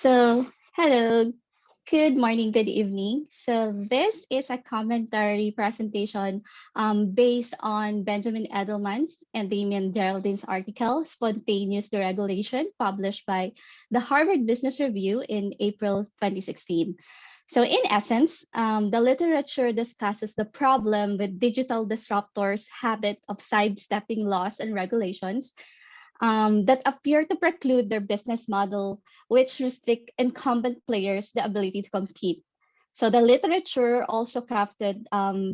Hello, good morning, good evening. This is a commentary presentation based on Benjamin Edelman's and Damien Geradin's article, Spontaneous Deregulation, published by the Harvard Business Review in April 2016. In essence, the literature discusses the problem with digital disruptors' habit of sidestepping laws and regulations that appear to preclude their business model, which restrict incumbent players the ability to compete. So the literature also crafted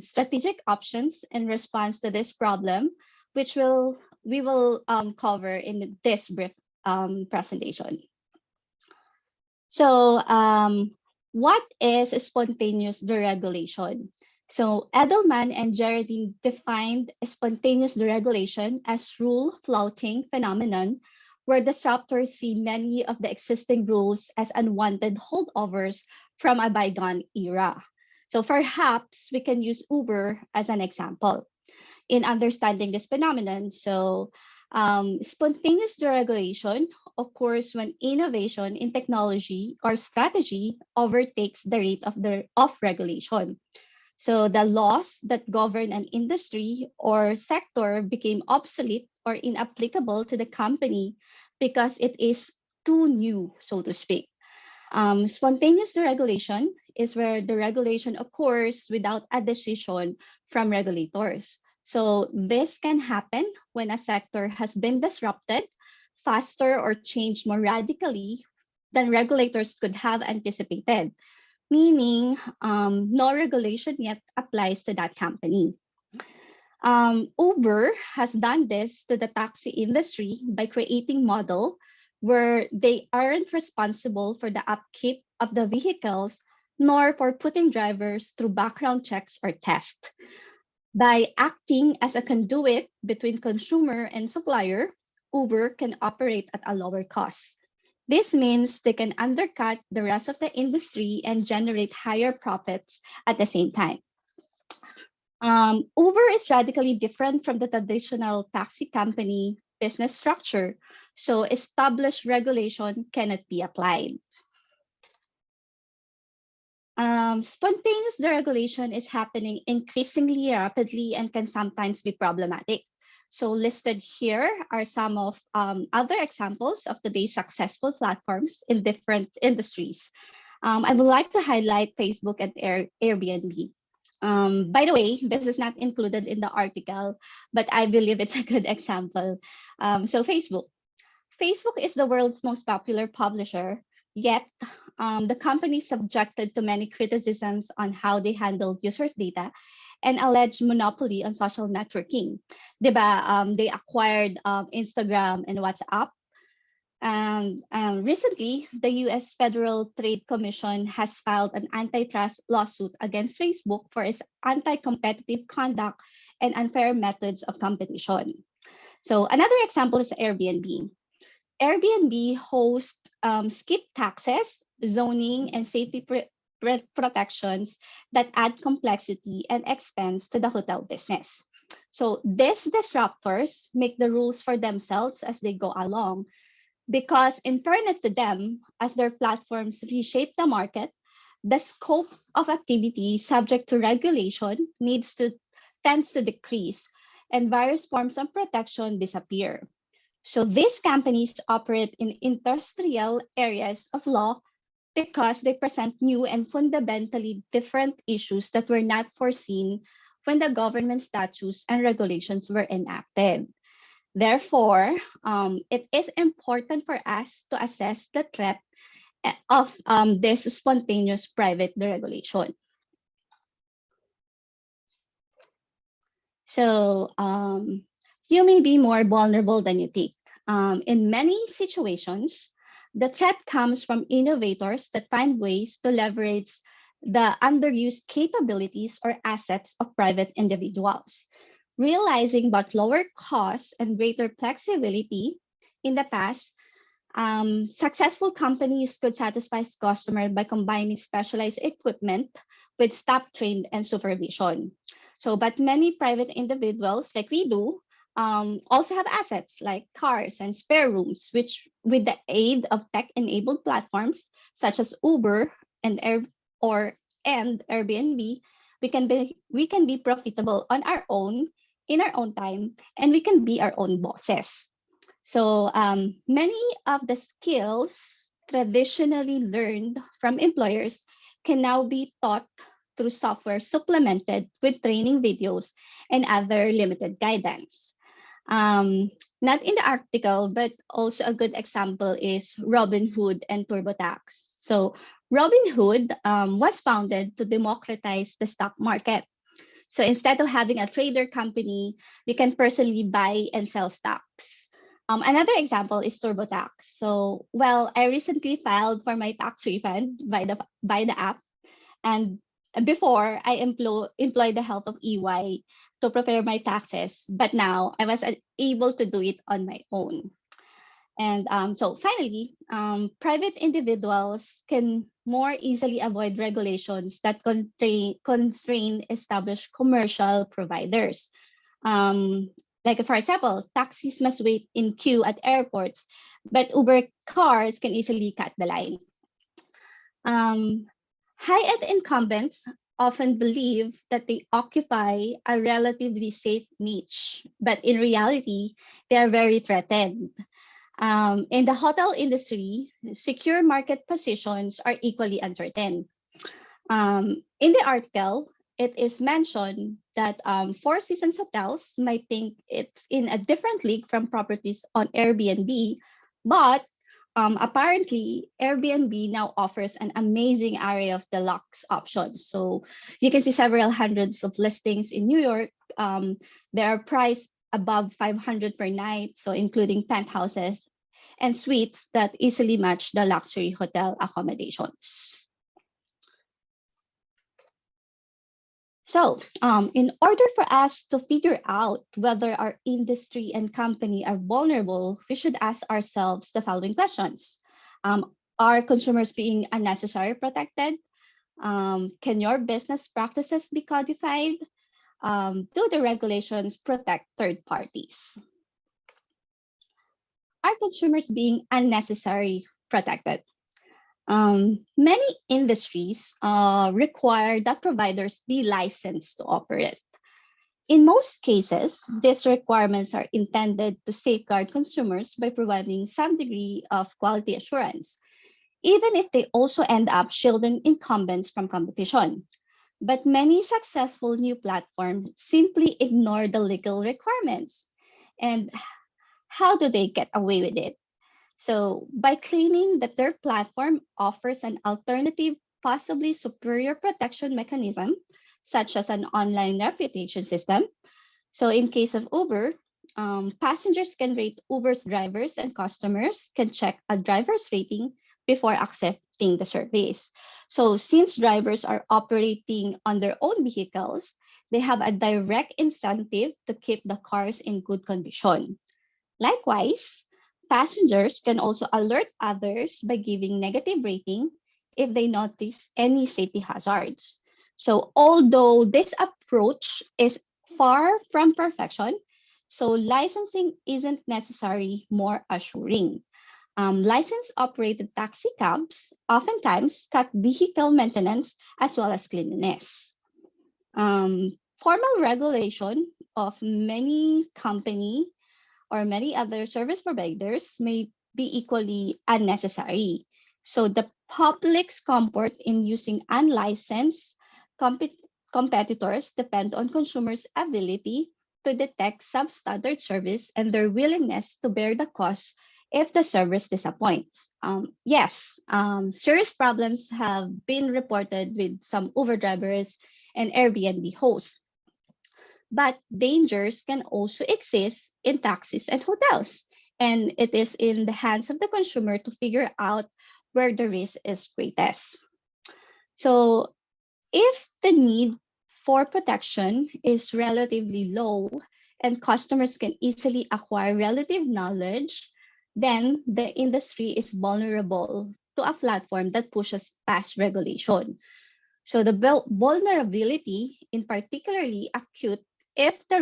strategic options in response to this problem, which we will cover in this brief presentation. So what is spontaneous deregulation? So Edelman and Geradin defined spontaneous deregulation as rule flouting phenomenon where disruptors see many of the existing rules as unwanted holdovers from a bygone era. So perhaps we can use Uber as an example in understanding this phenomenon. Spontaneous deregulation occurs when innovation in technology or strategy overtakes the rate of regulation. So the laws that govern an industry or sector became obsolete or inapplicable to the company because it is too new, so to speak. Spontaneous deregulation is where the regulation occurs without a decision from regulators. So this can happen when a sector has been disrupted faster or changed more radically than regulators could have anticipated, meaning no regulation yet applies to that company. Uber has done this to the taxi industry by creating model where they aren't responsible for the upkeep of the vehicles nor for putting drivers through background checks or tests. By acting as a conduit between consumer and supplier, Uber can operate at a lower cost. This means they can undercut the rest of the industry and generate higher profits at the same time. Uber is radically different from the traditional taxi company business structure, so established regulation cannot be applied. Spontaneous deregulation is happening increasingly rapidly and can sometimes be problematic. So listed here are some of other examples of today's successful platforms in different industries. I would like to highlight Facebook and Airbnb. By the way, this is not included in the article, but I believe it's a good example. Facebook. Facebook is the world's most popular publisher, yet the company is subjected to many criticisms on how they handle users' data and alleged monopoly on social networking. Diba, they acquired Instagram and WhatsApp. And recently, the US Federal Trade Commission has filed an antitrust lawsuit against Facebook for its anti-competitive conduct and unfair methods of competition. So another example is Airbnb. Airbnb hosts skip taxes, zoning, and safety protections that add complexity and expense to the hotel business. So these disruptors make the rules for themselves as they go along, because in fairness to them, as their platforms reshape the market, the scope of activity subject to regulation tends to decrease and various forms of protection disappear. So these companies operate in industrial areas of law because they present new and fundamentally different issues that were not foreseen when the government statutes and regulations were enacted. Therefore, it is important for us to assess the threat of this spontaneous private deregulation. So you may be more vulnerable than you think. In many situations, the threat comes from innovators that find ways to leverage the underused capabilities or assets of private individuals. Realizing but lower costs and greater flexibility in the past, successful companies could satisfy customers by combining specialized equipment with staff trained and supervision. But many private individuals, like we do, Also have assets like cars and spare rooms, which with the aid of tech-enabled platforms such as Uber and Air or and Airbnb, we can be profitable on our own in our own time, and we can be our own bosses. So many of the skills traditionally learned from employers can now be taught through software supplemented with training videos and other limited guidance. Um, Not in the article, but also a good example is Robinhood and TurboTax. So Robinhood was founded to democratize the stock market. So instead of having a trader company, you can personally buy and sell stocks. Another example is TurboTax. So, well, I recently filed for my tax refund by the app, and before I employed the help of EY to prepare my taxes, but now I was able to do it on my own. And so finally, private individuals can more easily avoid regulations that constrain established commercial providers. Um, like, for example, taxis must wait in queue at airports, but Uber cars can easily cut the line. Um, High-end incumbents often believe that they occupy a relatively safe niche, but in reality, they are very threatened. In the hotel industry, secure market positions are equally uncertain. In the article, it is mentioned that Four Seasons hotels might think it's in a different league from properties on Airbnb, but apparently Airbnb now offers an amazing array of deluxe options. So you can see several hundreds of listings in New York. They are priced above 500 per night, so including penthouses and suites that easily match the luxury hotel accommodations. So, in order for us to figure out whether our industry and company are vulnerable, we should ask ourselves the following questions. Are consumers being unnecessarily protected? Can your business practices be codified? Do the regulations protect third parties? Are consumers being unnecessarily protected? Many industries require that providers be licensed to operate. In most cases, these requirements are intended to safeguard consumers by providing some degree of quality assurance, even if they also end up shielding incumbents from competition. But many successful new platforms simply ignore the legal requirements. And how do they get away with it? So, by claiming that their platform offers an alternative, possibly superior protection mechanism, such as an online reputation system. So, in case of Uber, passengers can rate Uber's drivers and customers can check a driver's rating before accepting the service. So, since drivers are operating on their own vehicles, they have a direct incentive to keep the cars in good condition. Likewise, passengers can also alert others by giving negative rating if they notice any safety hazards. So although this approach is far from perfection, so licensing isn't necessarily more assuring. Licensed operated taxi cabs oftentimes cut vehicle maintenance as well as cleanliness. Formal regulation of many company or many other service providers may be equally unnecessary. So the public's comfort in using unlicensed compet- competitors depend on consumers' ability to detect substandard service and their willingness to bear the cost if the service disappoints. Yes, serious problems have been reported with some Uber drivers and Airbnb hosts, but dangers can also exist in taxis and hotels. And it is in the hands of the consumer to figure out where the risk is greatest. So, if the need for protection is relatively low and customers can easily acquire relative knowledge, then the industry is vulnerable to a platform that pushes past regulation. So the vulnerability in particularly acute if the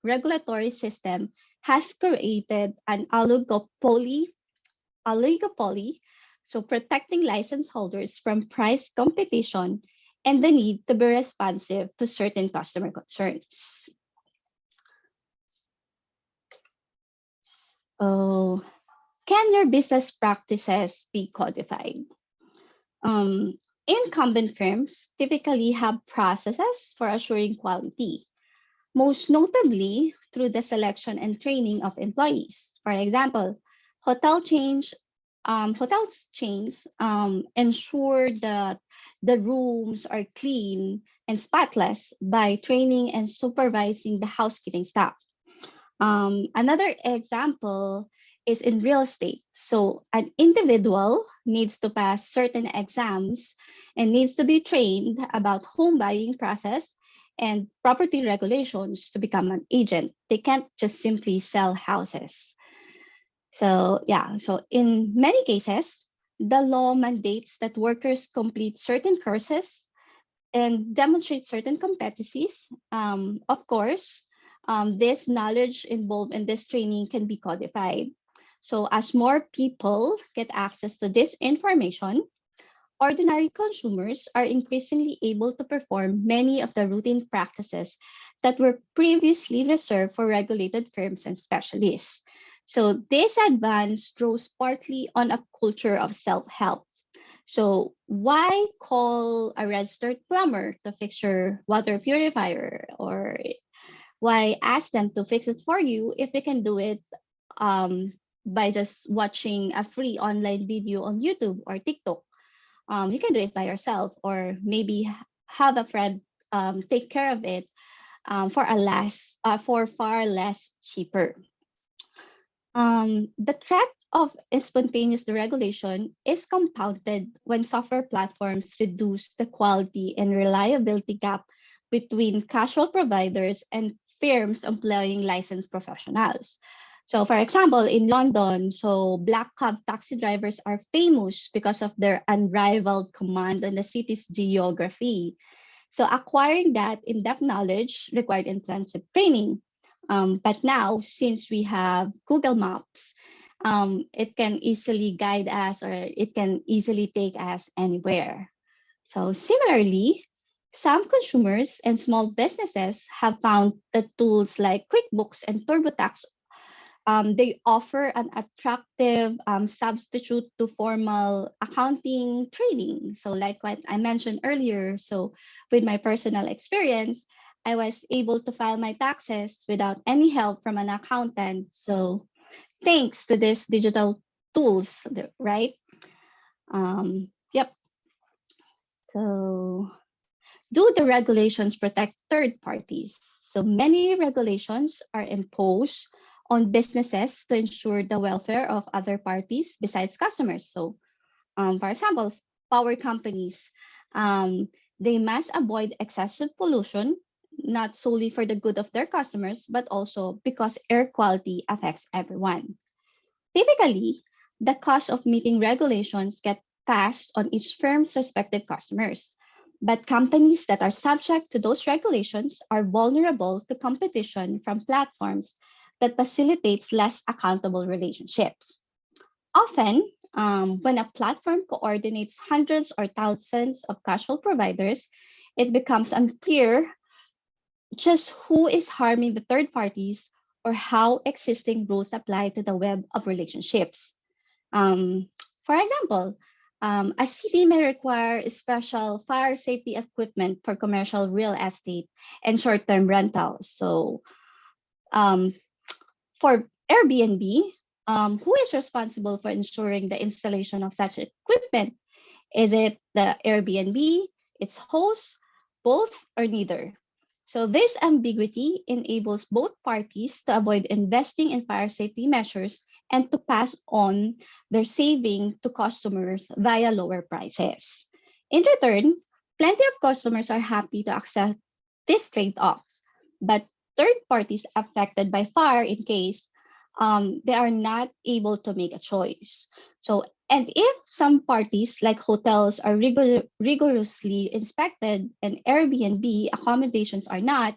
regulatory system has created an oligopoly, so protecting license holders from price competition and the need to be responsive to certain customer concerns. Oh, can your business practices be codified? Um, Incumbent firms typically have processes for assuring quality, most notably through the selection and training of employees. For example, hotel chains ensure that the rooms are clean and spotless by training and supervising the housekeeping staff. Another example is in real estate. So, an individual needs to pass certain exams and needs to be trained about home buying process and property regulations to become an agent. They can't just simply sell houses. So, yeah, so in many cases, the law mandates that workers complete certain courses and demonstrate certain competencies. Of course, this knowledge involved in this training can be codified. So, as more people get access to this information, ordinary consumers are increasingly able to perform many of the routine practices that were previously reserved for regulated firms and specialists. So, this advance draws partly on a culture of self help. So why call a registered plumber to fix your water purifier, or why ask them to fix it for you if you can do it by just watching a free online video on YouTube or TikTok? You can do it by yourself, or maybe have a friend take care of it for far less cheaper. The threat of spontaneous deregulation is compounded when software platforms reduce the quality and reliability gap between casual providers and firms employing licensed professionals. So, for example, in London, so black cab taxi drivers are famous because of their unrivaled command on the city's geography. So acquiring that in-depth knowledge required intensive training. But now, since we have Google Maps, it can easily guide us, or it can easily take us anywhere. So similarly, some consumers and small businesses have found that tools like QuickBooks and TurboTax, they offer an attractive substitute to formal accounting training. So, like what I mentioned earlier, so with my personal experience, I was able to file my taxes without any help from an accountant. So, thanks to these digital tools, right? Yep. So, do the regulations protect third parties? So many regulations are imposed on businesses to ensure the welfare of other parties besides customers. So, for example, power companies, they must avoid excessive pollution, not solely for the good of their customers, but also because air quality affects everyone. Typically, the cost of meeting regulations get passed on each firm's respective customers. But companies that are subject to those regulations are vulnerable to competition from platforms that facilitates less accountable relationships. Often, when a platform coordinates hundreds or thousands of casual providers, it becomes unclear just who is harming the third parties or how existing rules apply to the web of relationships. For example, a city may require special fire safety equipment for commercial real estate and short term rentals. So, um, for Airbnb, who is responsible for ensuring the installation of such equipment? Is it the Airbnb, its host, both, or neither? So, this ambiguity enables both parties to avoid investing in fire safety measures and to pass on their saving to customers via lower prices. In return, plenty of customers are happy to accept these trade offs, but third parties affected by fire in case they are not able to make a choice. So, and if some parties, like hotels, are rigorously inspected and Airbnb accommodations are not,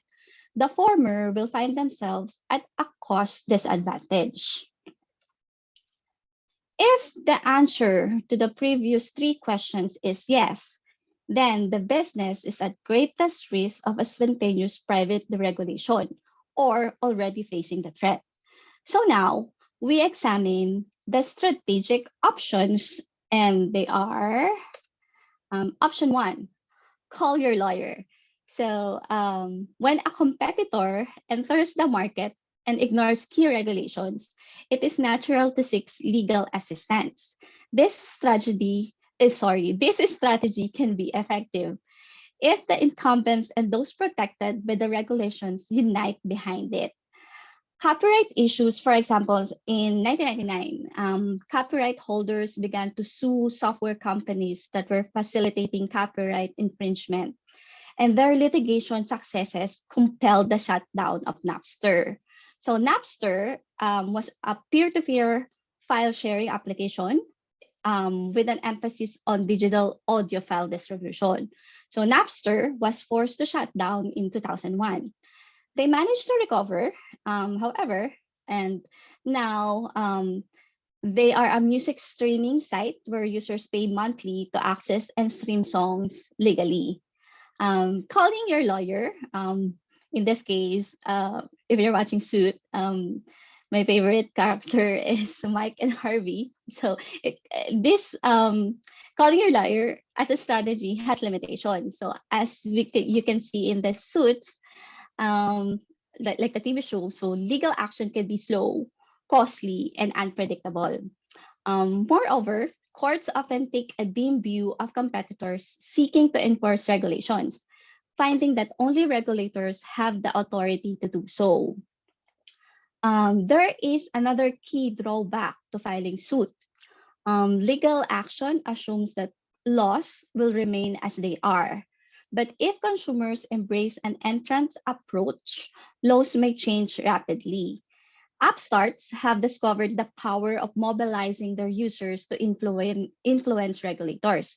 the former will find themselves at a cost disadvantage. If the answer to the previous three questions is yes, then the business is at greatest risk of a spontaneous private deregulation or already facing the threat. So now we examine the strategic options, and they are option one, call your lawyer. So, when a competitor enters the market and ignores key regulations, it is natural to seek legal assistance. This strategy can be effective if the incumbents and those protected by the regulations unite behind it. Copyright issues, for example, in 1999, copyright holders began to sue software companies that were facilitating copyright infringement, and their litigation successes compelled the shutdown of Napster. So Napster was a peer-to-peer file sharing application with an emphasis on digital audio file distribution. So Napster was forced to shut down in 2001. They managed to recover, however, and now they are a music streaming site where users pay monthly to access and stream songs legally. Calling your lawyer. In this case, if you're watching Suit, my favorite character is Mike and Harvey. So this calling your lawyer as a strategy has limitations. So as you can see in the Suits, um, like the TV show, so legal action can be slow, costly, and unpredictable. Moreover, courts often take a dim view of competitors seeking to enforce regulations, finding that only regulators have the authority to do so. There is another key drawback to filing suit. Legal action assumes that laws will remain as they are. But if consumers embrace an entrance approach, laws may change rapidly. Upstarts have discovered the power of mobilizing their users to influence regulators.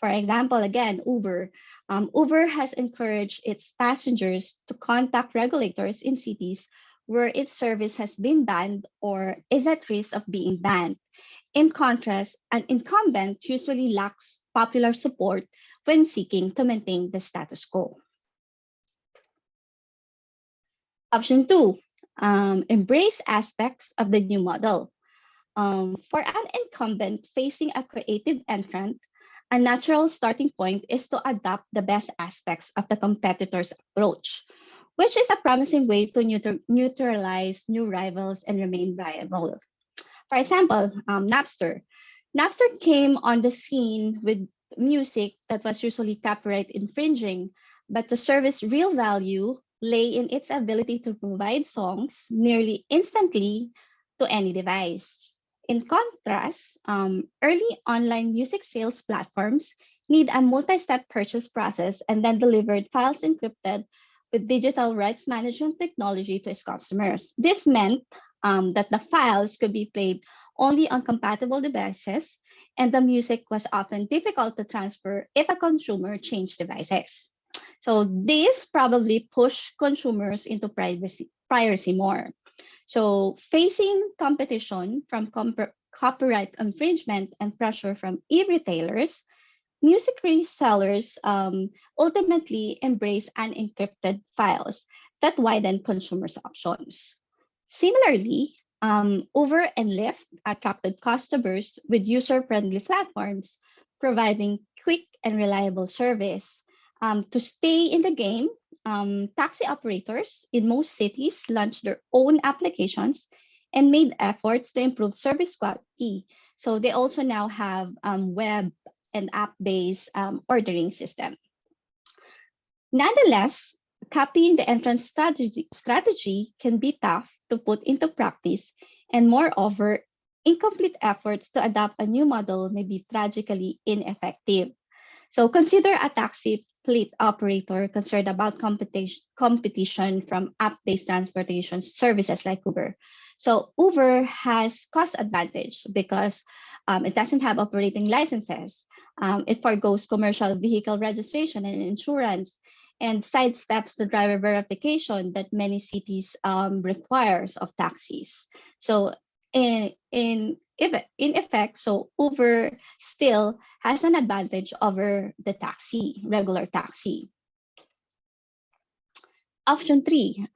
For example, again, Uber. Uber has encouraged its passengers to contact regulators in cities where its service has been banned or is at risk of being banned. In contrast, an incumbent usually lacks popular support when seeking to maintain the status quo. Option two, embrace aspects of the new model. For an incumbent facing a creative entrant, a natural starting point is to adopt the best aspects of the competitor's approach, which is a promising way to neutralize new rivals and remain viable. For example, Napster. Napster came on the scene with music that was usually copyright infringing, but the service real value lay in its ability to provide songs nearly instantly to any device. In contrast, early online music sales platforms need a multi-step purchase process and then delivered files encrypted with digital rights management technology to its customers. This meant that the files could be played only on compatible devices, and the music was often difficult to transfer if a consumer changed devices. So this probably pushed consumers into piracy more. So facing competition from copyright infringement and pressure from e-retailers, music resellers ultimately embrace unencrypted files that widen consumers' options. Similarly, Uber and Lyft attracted customers with user-friendly platforms, providing quick and reliable service. To stay in the game, taxi operators in most cities launched their own applications and made efforts to improve service quality. So they also now have web and app-based ordering system. Nonetheless, copying the entrance strategy can be tough to put into practice, and moreover, incomplete efforts to adopt a new model may be tragically ineffective. So consider a taxi fleet operator concerned about competition from app-based transportation services like Uber. So Uber has cost advantage because it doesn't have operating licenses. It forgoes commercial vehicle registration and insurance, and sidesteps the driver verification that many cities requires of taxis. So in effect, so Uber still has an advantage over the regular taxi. Option three,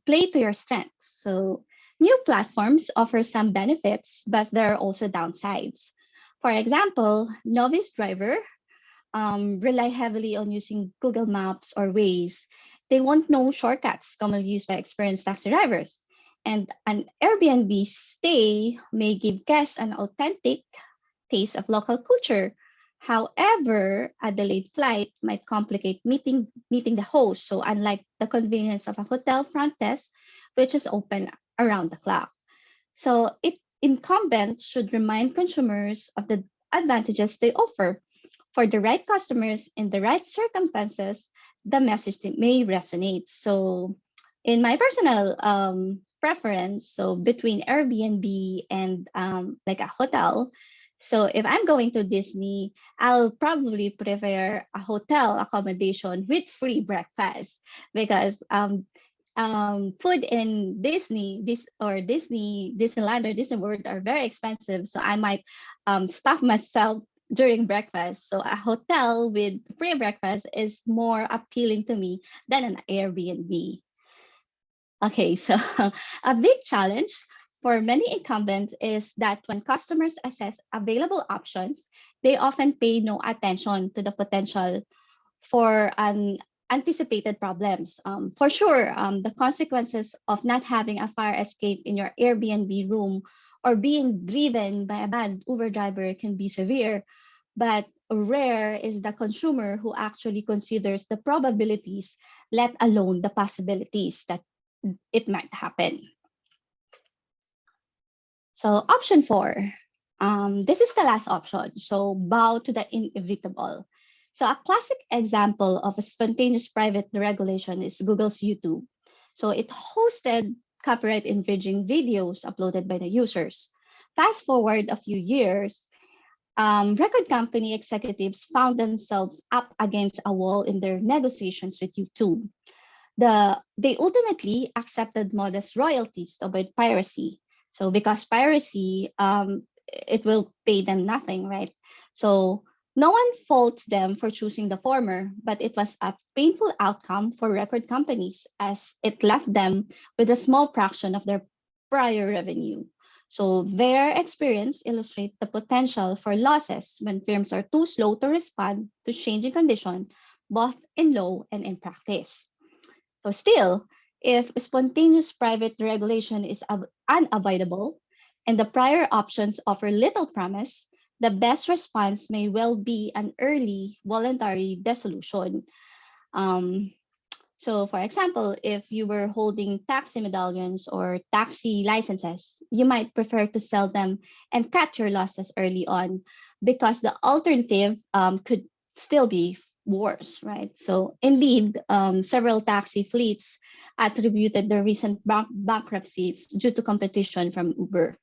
play to your strengths. So new platforms offer some benefits, but there are also downsides. For example, novice driver rely heavily on using Google Maps or Waze. They won't know shortcuts commonly used by experienced taxi drivers. And an Airbnb stay may give guests an authentic taste of local culture. However, a delayed flight might complicate meeting the host. So unlike the convenience of a hotel front desk, which is open around the clock. So incumbents should remind consumers of the advantages they offer. For the right customers in the right circumstances, the message may resonate. So in my personal preference, so between Airbnb and like a hotel, so if I'm going to Disney, I'll probably prefer a hotel accommodation with free breakfast because food in Disneyland or Disney World are very expensive. So I might stuff myself during breakfast. So a hotel with free breakfast is more appealing to me than an Airbnb. Okay, so a big challenge for many incumbents is that when customers assess available options, they often pay no attention to the potential for anticipated problems. For sure, the consequences of not having a fire escape in your Airbnb room or being driven by a bad Uber driver can be severe, but rare is the consumer who actually considers the probabilities, let alone the possibilities that it might happen. So option four, this is the last option. So bow to the inevitable. So a classic example of a spontaneous private regulation is Google's YouTube. So it hosted copyright infringing videos uploaded by the users. Fast forward a few years, record company executives found themselves up against a wall in their negotiations with YouTube. They ultimately accepted modest royalties to avoid piracy. So because piracy, it will pay them nothing, right? So no one faults them for choosing the former, but it was a painful outcome for record companies as it left them with a small fraction of their prior revenue. So their experience illustrates the potential for losses when firms are too slow to respond to changing conditions, both in law and in practice. So still, if spontaneous private regulation is unavoidable and the prior options offer little promise, the best response may well be an early voluntary dissolution. Um, so, for example, if you were holding taxi medallions or taxi licenses, you might prefer to sell them and cut your losses early on because the alternative could still be worse, right? So, indeed, several taxi fleets attributed their recent bankruptcies due to competition from Uber.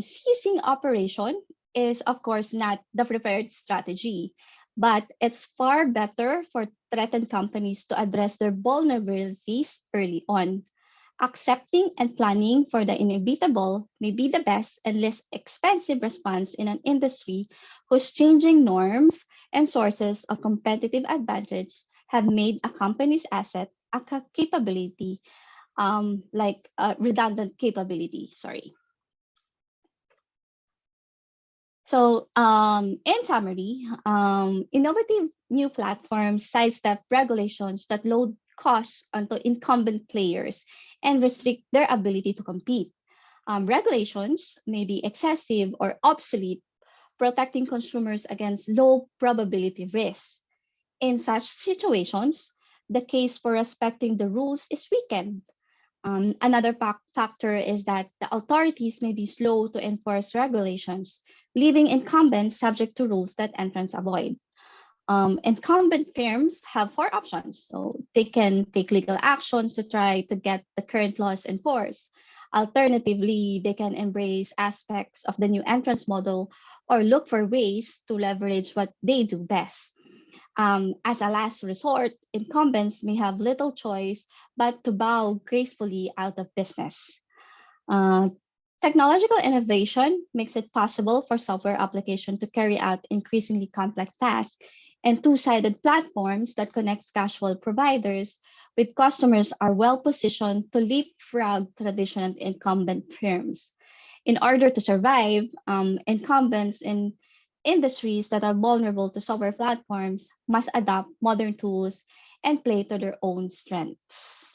Ceasing operation is, of course, not the preferred strategy, but it's far better for threatened companies to address their vulnerabilities early on. Accepting and planning for the inevitable may be the best and least expensive response in an industry whose changing norms and sources of competitive advantage have made a company's asset a capability, like a redundant capability, sorry. So, in summary, innovative new platforms sidestep regulations that load costs onto incumbent players and restrict their ability to compete. Regulations may be excessive or obsolete, protecting consumers against low probability risks. In such situations, the case for respecting the rules is weakened. Another factor is that the authorities may be slow to enforce regulations, leaving incumbents subject to rules that entrants avoid. Incumbent firms have four options. So they can take legal actions to try to get the current laws enforced. Alternatively, they can embrace aspects of the new entrance model or look for ways to leverage what they do best. As a last resort, incumbents may have little choice but to bow gracefully out of business. Uh, Technological innovation makes it possible for software application to carry out increasingly complex tasks, and two-sided platforms that connects casual providers with customers are well positioned to leapfrog traditional incumbent firms. In order to survive, incumbents in industries that are vulnerable to software platforms must adopt modern tools and play to their own strengths.